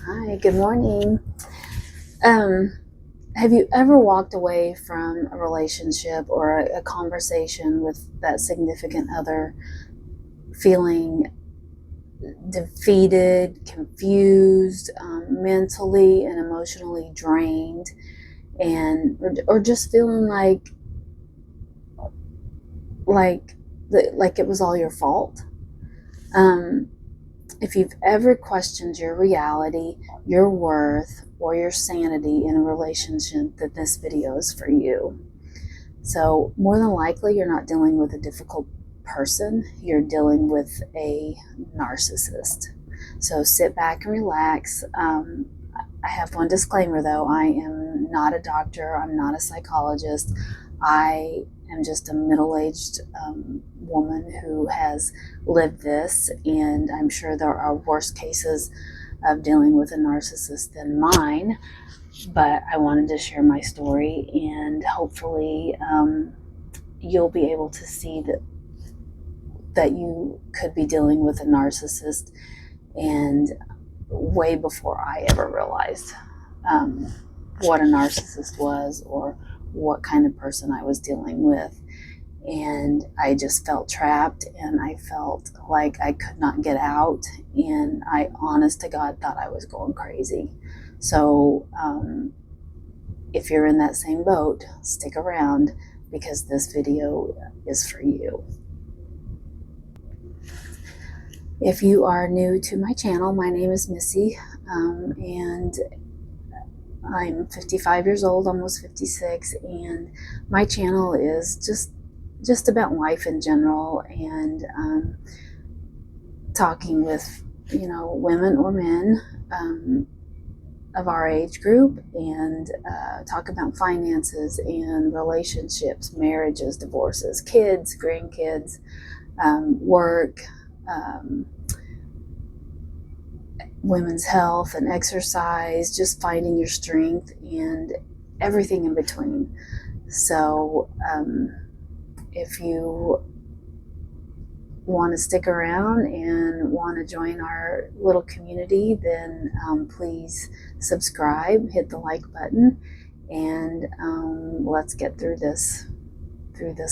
Hi, good morning. Um, have you ever walked away from a relationship or a conversation with that significant other feeling defeated, confused, mentally and emotionally drained, and or just feeling like like it was all your fault? Um, If you've ever questioned your reality, your worth, or your sanity in a relationship, then this video is for you. So, more than likely, you're not dealing with a difficult person, you're dealing with a narcissist. So, sit back and relax. I have one disclaimer though: I am not a doctor, I'm not a psychologist. I am just a middle aged woman who has lived this, and I'm sure there are worse cases of dealing with a narcissist than mine. But I wanted to share my story, and hopefully, you'll be able to see that you could be dealing with a narcissist, and way before I ever realized what a narcissist was or what kind of person I was dealing with. And I just felt trapped, and I felt like I could not get out, and I, honest to God, thought I was going crazy. So if you're in that same boat, stick around, because this video is for you. If you are new to my channel, my name is Missy, and I'm 55 years old, almost 56, and my channel is just about life in general, and talking with women or men of our age group, and talk about finances and relationships, marriages, divorces, kids, grandkids, work, women's health and exercise, just finding your strength, and everything in between. So if you want to stick around and want to join our little community, then please subscribe, hit the like button, and let's get through this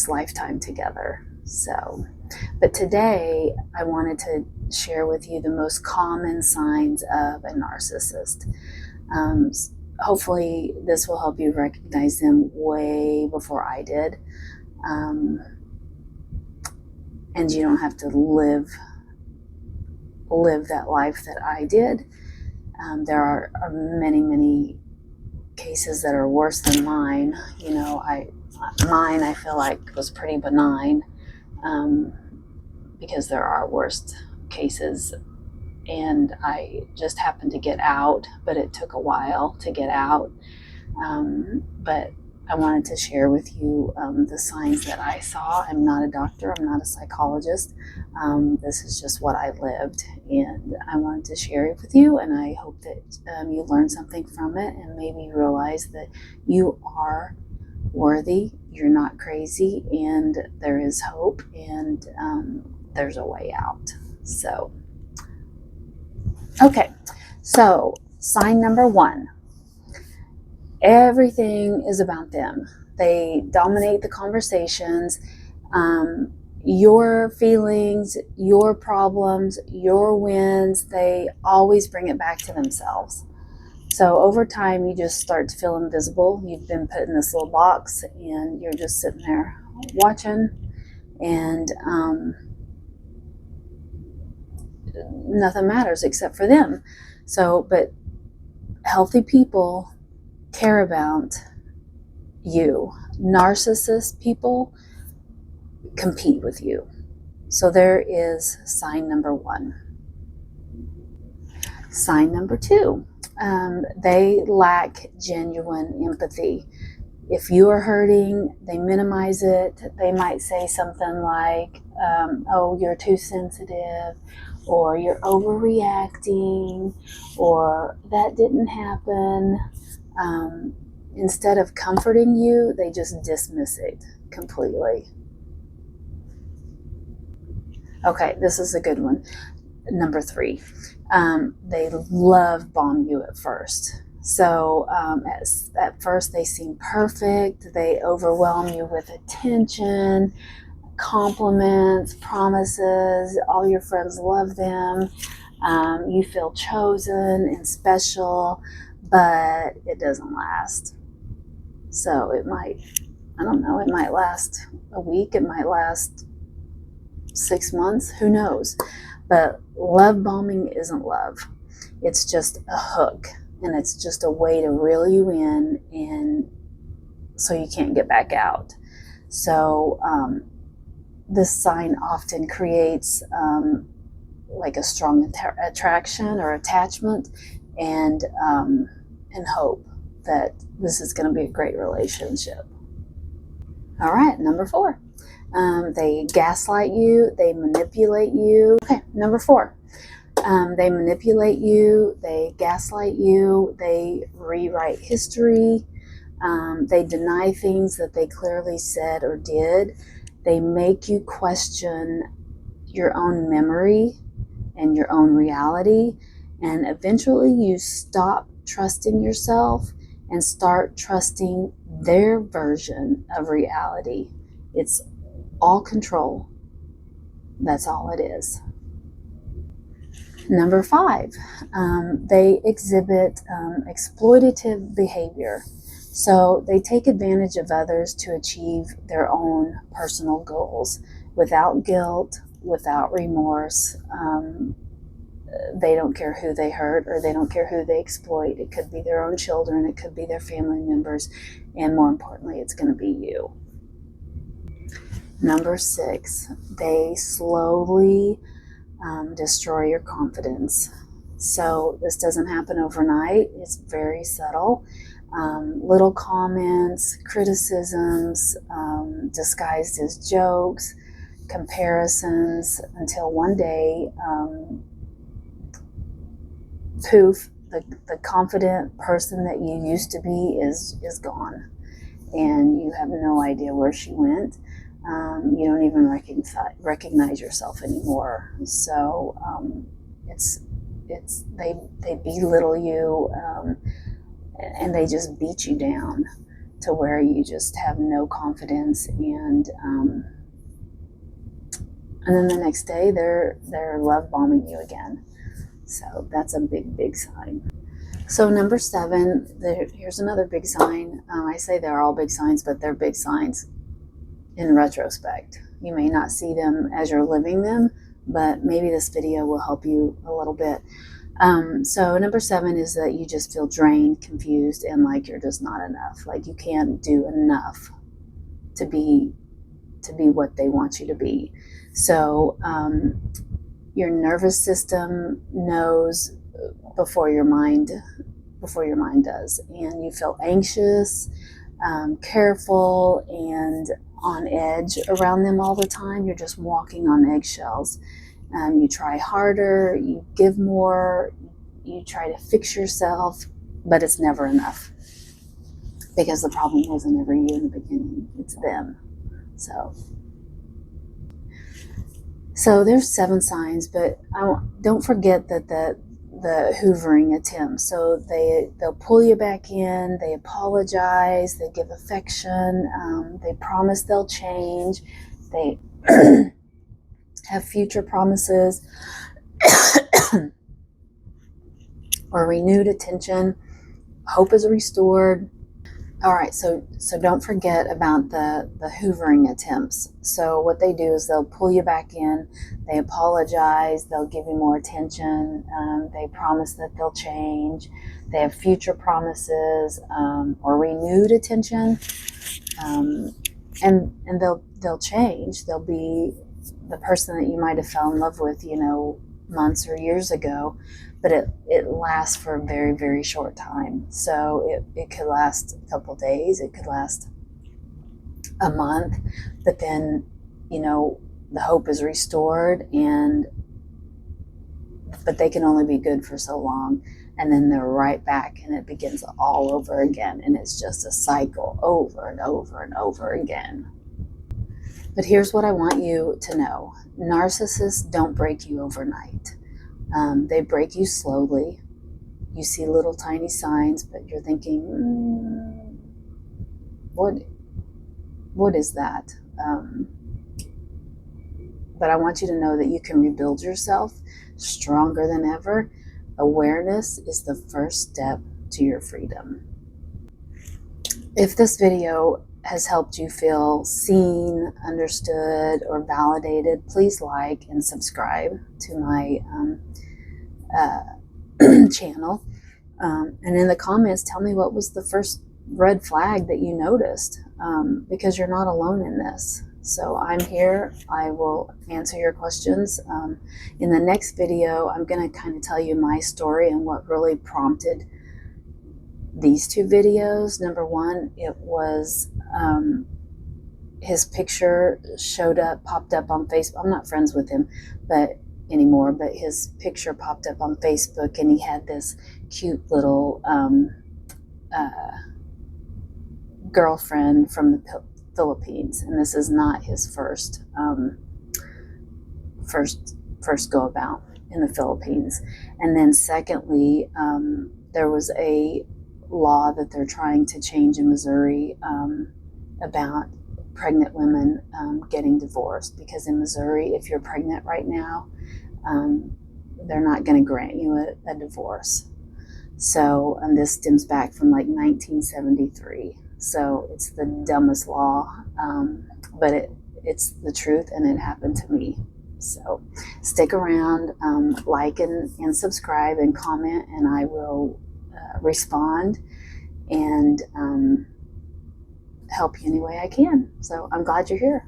lifetime together. So, but today I wanted to share with you the most common signs of a narcissist. Hopefully this will help you recognize them way before I did. And you don't have to live that life that I did. There are many cases that are worse than mine. Mine I feel like was pretty benign, because there are worse cases, and I just happened to get out, but it took a while to get out. But I wanted to share with you the signs that I saw. I'm not a doctor, I'm not a psychologist. This is just what I lived, and I wanted to share it with you, and I hope that you learn something from it, and maybe realize that you are worthy, you're not crazy, and there is hope, and there's a way out. So, okay, so sign number one: everything is about them. They dominate the conversations. Your feelings, your problems, your wins, they always bring it back to themselves. So over time, you just start to feel invisible. You've been put in this little box, and you're just sitting there watching, and nothing matters except for them. So, but healthy people care about you. Narcissist people compete with you. So there is sign number one. Sign number two: they lack genuine empathy. If you are hurting, they minimize it. They might say something like, oh, you're too sensitive, or you're overreacting, or that didn't happen. Instead of comforting you, they just dismiss it completely. Okay, this is a good one. Number three: They love bomb you at first. So at first they seem perfect. They overwhelm you with attention, compliments, promises. All your friends love them. You feel chosen and special, but it doesn't last. So it might, I don't know, it might last a week, it might last 6 months, who knows? But love bombing isn't love. It's just a hook, and it's just a way to reel you in, and so you can't get back out. So this sign often creates like a strong attraction or attachment, and hope that this is going to be a great relationship. All right, number 4. They gaslight you, they manipulate you. Okay, number 4. They manipulate you, they gaslight you, they rewrite history, they deny things that they clearly said or did. They make you question your own memory and your own reality, and eventually you stop trusting yourself and start trusting their version of reality. It's all control. That's all it is. Number 5, they exhibit exploitative behavior. So they take advantage of others to achieve their own personal goals without guilt, without remorse. They don't care who they hurt, or they don't care who they exploit. It could be their own children, it could be their family members, and more importantly, it's going to be you. Number 6, they slowly destroy your confidence. So this doesn't happen overnight. It's very subtle. Little comments, criticisms, disguised as jokes, comparisons, until one day, poof, the confident person that you used to be is gone, and you have no idea where she went. You don't even recognize yourself anymore. So they belittle you, and they just beat you down to where you just have no confidence, and then the next day they're love bombing you again. So that's a big sign. So number 7, here's another big sign. I say they're all big signs, but they're big signs in retrospect. You may not see them as you're living them, but maybe this video will help you a little bit. So number 7 is that you just feel drained, confused, and like you're just not enough. Like you can't do enough to be what they want you to be. So your nervous system knows before your mind does, and you feel anxious, careful, and on edge around them all the time. You're just walking on eggshells. You try harder, you give more, you try to fix yourself, but it's never enough, because the problem wasn't ever you in the beginning, it's them. So there's 7 signs, but don't forget that the hoovering attempt. So they'll pull you back in, they apologize, they give affection, they promise they'll change, they have future promises or renewed attention. Hope is restored. All right, so don't forget about the hoovering attempts. So what they do is they'll pull you back in, they apologize, they'll give you more attention, they promise that they'll change, they have future promises, or renewed attention, and they'll change. They'll be the person that you might have fell in love with, months or years ago, but it lasts for a very, very short time. So it could last a couple days, it could last a month, but then, the hope is restored, but they can only be good for so long, and then they're right back, and it begins all over again, and it's just a cycle over and over and over again. But here's what I want you to know. Narcissists don't break you overnight. They break you slowly. You see little tiny signs, but you're thinking, what is that? But I want you to know that you can rebuild yourself stronger than ever. Awareness is the first step to your freedom. If this video has helped you feel seen, understood, or validated, please like and subscribe to my channel. And in the comments, tell me what was the first red flag that you noticed, because you're not alone in this. So I'm here. I will answer your questions. In the next video, I'm going to kind of tell you my story and what really prompted these two videos. Number one, it was his picture popped up on Facebook. I'm not friends with him anymore, but his picture popped up on Facebook, and he had this cute little girlfriend from the Philippines, and this is not his first go about in the Philippines. And then secondly, there was a law that they're trying to change in Missouri about pregnant women getting divorced, because in Missouri, if you're pregnant right now, they're not going to grant you a divorce. So, and this stems back from like 1973. So it's the dumbest law, but it's the truth, and it happened to me. So stick around, like and subscribe and comment, and I will respond and help you any way I can. So I'm glad you're here.